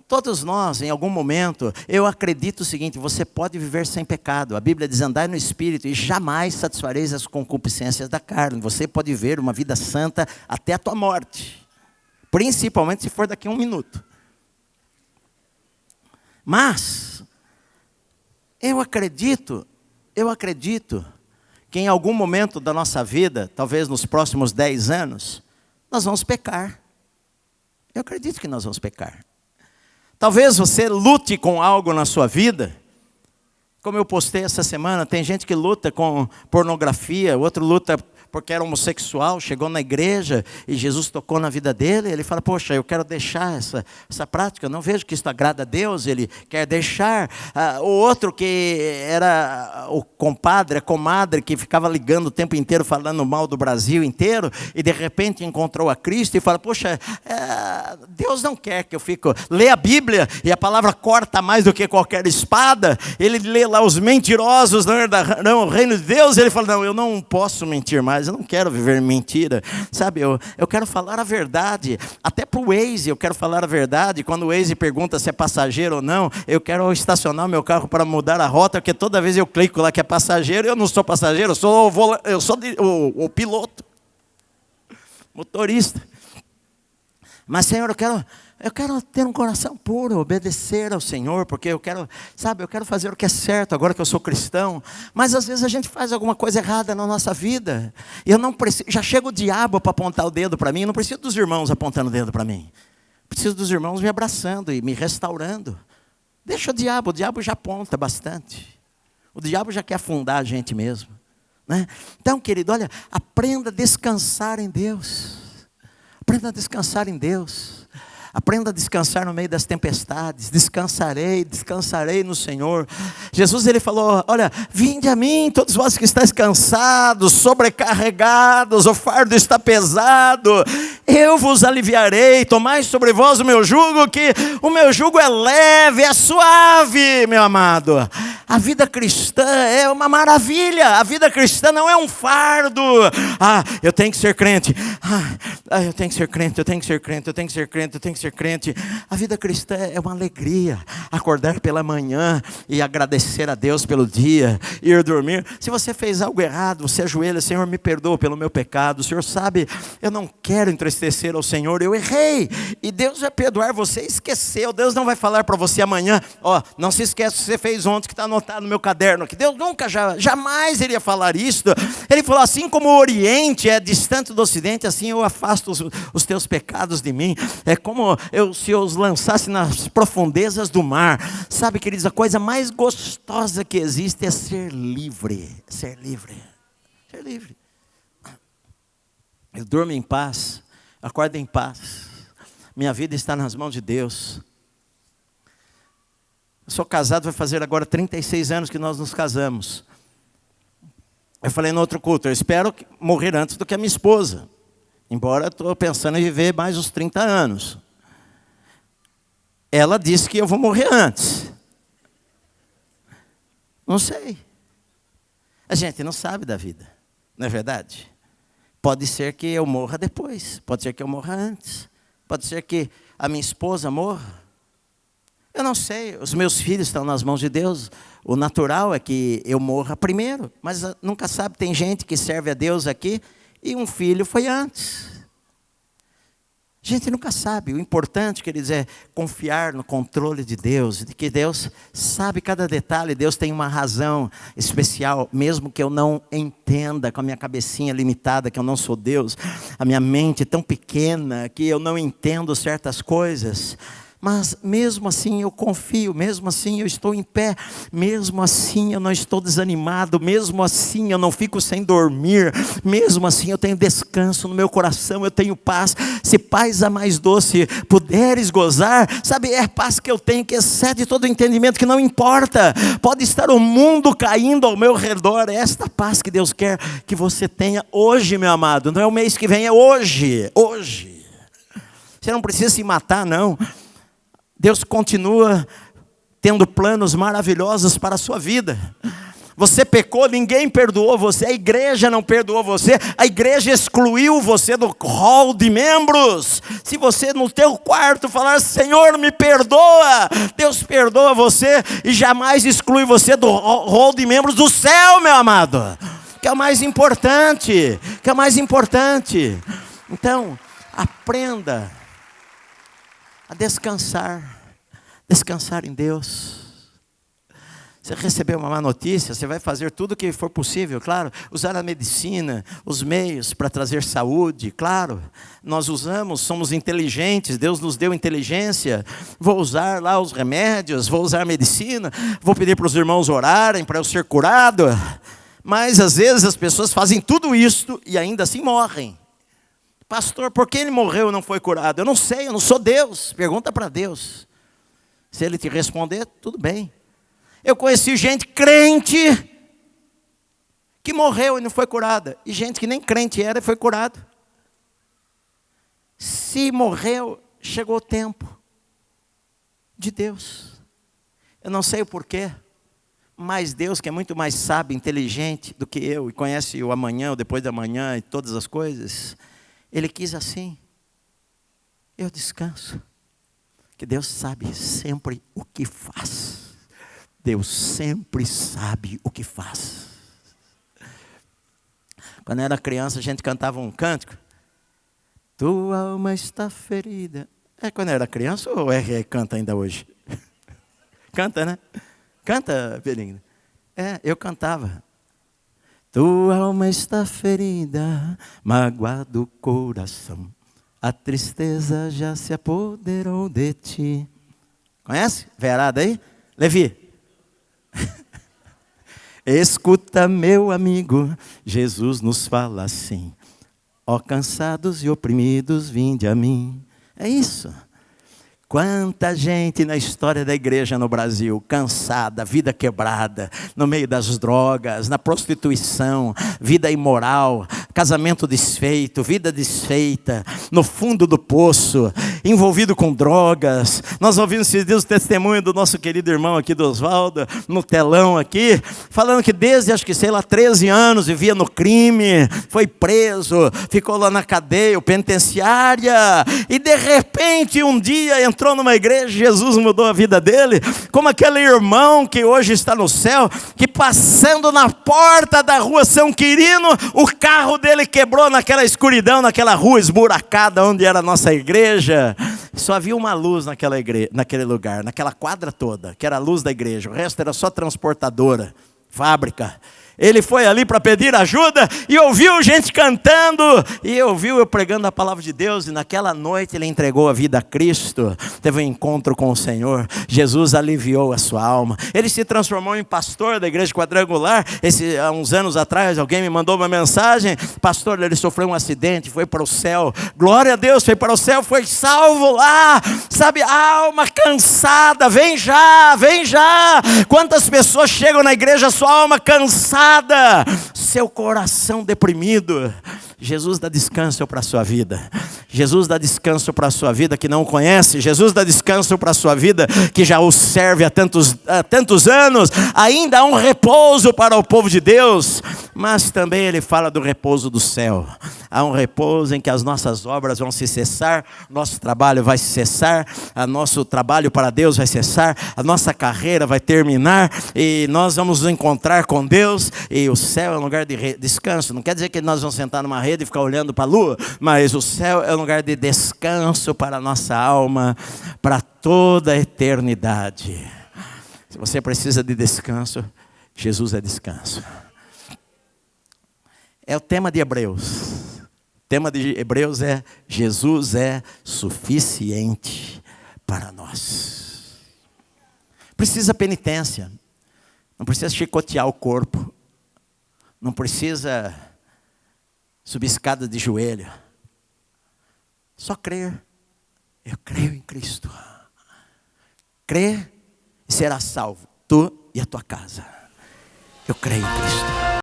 todos nós, em algum momento, eu acredito o seguinte, você pode viver sem pecado. A Bíblia diz, andai no Espírito e jamais satisfareis as concupiscências da carne. Você pode viver uma vida santa até a tua morte. Principalmente se for daqui a 1 minuto. Mas, eu acredito que em algum momento da nossa vida, talvez nos próximos 10 anos, nós vamos pecar. Eu acredito que nós vamos pecar. Talvez você lute com algo na sua vida, como eu postei essa semana, tem gente que luta com pornografia, outro luta porque era homossexual, chegou na igreja e Jesus tocou na vida dele, ele fala, poxa, eu quero deixar essa prática, eu não vejo que isso agrada a Deus, ele quer deixar. O outro que era o compadre, a comadre, que ficava ligando o tempo inteiro, falando mal do Brasil inteiro, e de repente encontrou a Cristo e fala, poxa, Deus não quer que eu fique, lê a Bíblia, e a palavra corta mais do que qualquer espada, ele lê lá os mentirosos, não herdarão o reino de Deus, ele fala, não, eu não posso mentir mais, eu não quero viver mentira, sabe, eu quero falar a verdade, até para o Waze eu quero falar a verdade, quando o Waze pergunta se é passageiro ou não, eu quero estacionar o meu carro para mudar a rota, porque toda vez eu clico lá que é passageiro, eu não sou passageiro, eu sou o piloto, motorista. Mas Senhor, eu quero ter um coração puro, obedecer ao Senhor, porque eu quero fazer o que é certo, agora que eu sou cristão. Mas às vezes a gente faz alguma coisa errada na nossa vida. E eu não preciso, já chega o diabo para apontar o dedo para mim, eu não preciso dos irmãos apontando o dedo para mim. Preciso dos irmãos me abraçando e me restaurando. Deixa o diabo já aponta bastante. O diabo já quer afundar a gente mesmo, né? Então, querido, olha, aprenda a descansar em Deus. Aprenda a descansar em Deus. Aprenda a descansar no meio das tempestades. Descansarei no Senhor. Jesus, ele falou, olha, vinde a mim, todos vós que estáis cansados, sobrecarregados, o fardo está pesado, eu vos aliviarei, tomai sobre vós o meu jugo, que o meu jugo é leve, é suave, meu amado. A vida cristã é uma maravilha, a vida cristã não é um fardo. Eu tenho que ser crente, eu tenho que ser crente, eu tenho que ser crente, eu tenho que ser crente, eu tenho que ser crente. A vida cristã é uma alegria, acordar pela manhã e agradecer a Deus pelo dia, ir dormir. Se você fez algo errado, você ajoelha, Senhor, me perdoa pelo meu pecado, o Senhor sabe, eu não quero entristecer ao Senhor, eu errei, e Deus vai perdoar você, esqueceu, Deus não vai falar para você amanhã, não se esquece o que você fez ontem, que está anotado no meu caderno aqui. Deus nunca, jamais iria falar isso. Ele falou, assim como o Oriente é distante do Ocidente, assim eu afasto os teus pecados de mim. É como se eu os lançasse nas profundezas do mar. Sabe, queridos, a coisa mais gostosa que existe é ser livre. Ser livre. Ser livre. Eu durmo em paz, acordo em paz. Minha vida está nas mãos de Deus. Eu sou casado, vai fazer agora 36 anos que nós nos casamos. Eu falei no outro culto, eu espero morrer antes do que a minha esposa. Embora eu estou pensando em viver mais uns 30 anos. Ela disse que eu vou morrer antes. Não sei. A gente não sabe da vida, não é verdade? Pode ser que eu morra depois, pode ser que eu morra antes, pode ser que a minha esposa morra. Eu não sei, os meus filhos estão nas mãos de Deus. O natural é que eu morra primeiro, mas nunca sabe, tem gente que serve a Deus aqui e um filho foi antes. A gente nunca sabe. O importante, queridos, é confiar no controle de Deus, de que Deus sabe cada detalhe. Deus tem uma razão especial, mesmo que eu não entenda com a minha cabecinha limitada, que eu não sou Deus, a minha mente tão pequena que eu não entendo certas coisas. Mas mesmo assim eu confio, mesmo assim eu estou em pé, mesmo assim eu não estou desanimado, mesmo assim eu não fico sem dormir, mesmo assim eu tenho descanso no meu coração, eu tenho paz. Se paz a mais doce puderes gozar, sabe, é a paz que eu tenho que excede todo o entendimento, que não importa, pode estar o mundo caindo ao meu redor, é esta paz que Deus quer que você tenha hoje, meu amado, não é o mês que vem, é hoje, hoje. Você não precisa se matar, não. Deus continua tendo planos maravilhosos para a sua vida. Você pecou, ninguém perdoou você, a igreja não perdoou você, a igreja excluiu você do hall de membros. Se você no teu quarto falar, Senhor me perdoa, Deus perdoa você e jamais exclui você do hall de membros do céu, meu amado. Que é o mais importante, que é o mais importante. Então, aprenda a descansar em Deus. Você recebeu uma má notícia, você vai fazer tudo o que for possível, claro, usar a medicina, os meios para trazer saúde, claro, nós usamos, somos inteligentes, Deus nos deu inteligência, vou usar lá os remédios, vou usar a medicina, vou pedir para os irmãos orarem para eu ser curado, mas às vezes as pessoas fazem tudo isso e ainda assim morrem. Pastor, por que ele morreu e não foi curado? Eu não sei, eu não sou Deus. Pergunta para Deus. Se ele te responder, tudo bem. Eu conheci gente crente que morreu e não foi curada. E gente que nem crente era e foi curado. Se morreu, chegou o tempo de Deus. Eu não sei o porquê, mas Deus, que é muito mais sábio, inteligente do que eu, e conhece o amanhã, o depois da manhã e todas as coisas, Ele quis assim. Eu descanso. Que Deus sabe sempre o que faz. Deus sempre sabe o que faz. Quando eu era criança, a gente cantava um cântico. Tua alma está ferida. É quando eu era criança ou canta ainda hoje? Canta, né? Canta, Pelinho. Eu cantava. Tua alma está ferida, magoado o coração, a tristeza já se apoderou de ti. Conhece? Verada aí? Levi. Escuta, meu amigo, Jesus nos fala assim: ó cansados e oprimidos, vinde a mim. É isso. Quanta gente na história da igreja no Brasil, cansada, vida quebrada, no meio das drogas, na prostituição, vida imoral, casamento desfeito, vida desfeita, no fundo do poço, envolvido com drogas. Nós ouvimos esses dias o testemunho do nosso querido irmão aqui do Oswaldo, no telão aqui, falando que desde, acho que 13 anos, vivia no crime, foi preso, ficou lá na cadeia, penitenciária, e de repente um dia entrou numa igreja, Jesus mudou a vida dele, como aquele irmão que hoje está no céu, que passando na porta da rua São Quirino, o carro dele quebrou naquela escuridão, naquela rua esburacada onde era a nossa igreja. Só havia uma luz naquele lugar, naquela quadra toda, que era a luz da igreja, o resto era só transportadora, fábrica. Ele foi ali para pedir ajuda e ouviu gente cantando e ouviu eu pregando a palavra de Deus, e naquela noite ele entregou a vida a Cristo, teve um encontro com o Senhor. Jesus aliviou a sua alma, ele se transformou em pastor da igreja quadrangular. Há uns anos atrás alguém me mandou uma mensagem: pastor, ele sofreu um acidente, foi para o céu, glória a Deus, foi para o céu, foi salvo lá, sabe, alma cansada, vem já, vem já. Quantas pessoas chegam na igreja, sua alma cansada, seu coração deprimido, Jesus dá descanso para a sua vida. Jesus dá descanso para a sua vida que não conhece. Jesus dá descanso para a sua vida que já o serve há tantos anos. Ainda há um repouso para o povo de Deus. Mas também ele fala do repouso do céu. Há um repouso em que as nossas obras vão se cessar, nosso trabalho vai se cessar, o nosso trabalho para Deus vai cessar, a nossa carreira vai terminar e nós vamos nos encontrar com Deus. E o céu é um lugar de descanso. Não quer dizer que nós vamos sentar numa rede e ficar olhando para a lua, mas o céu é um lugar de descanso para a nossa alma, para toda a eternidade. Se você precisa de descanso, Jesus é descanso. É o tema de Hebreus. O tema de Hebreus é: Jesus é suficiente para nós. Precisa penitência. Não precisa chicotear o corpo. Não precisa subir escada de joelho. Só crer. Eu creio em Cristo. Crê e será salvo, tu e a tua casa. Eu creio em Cristo.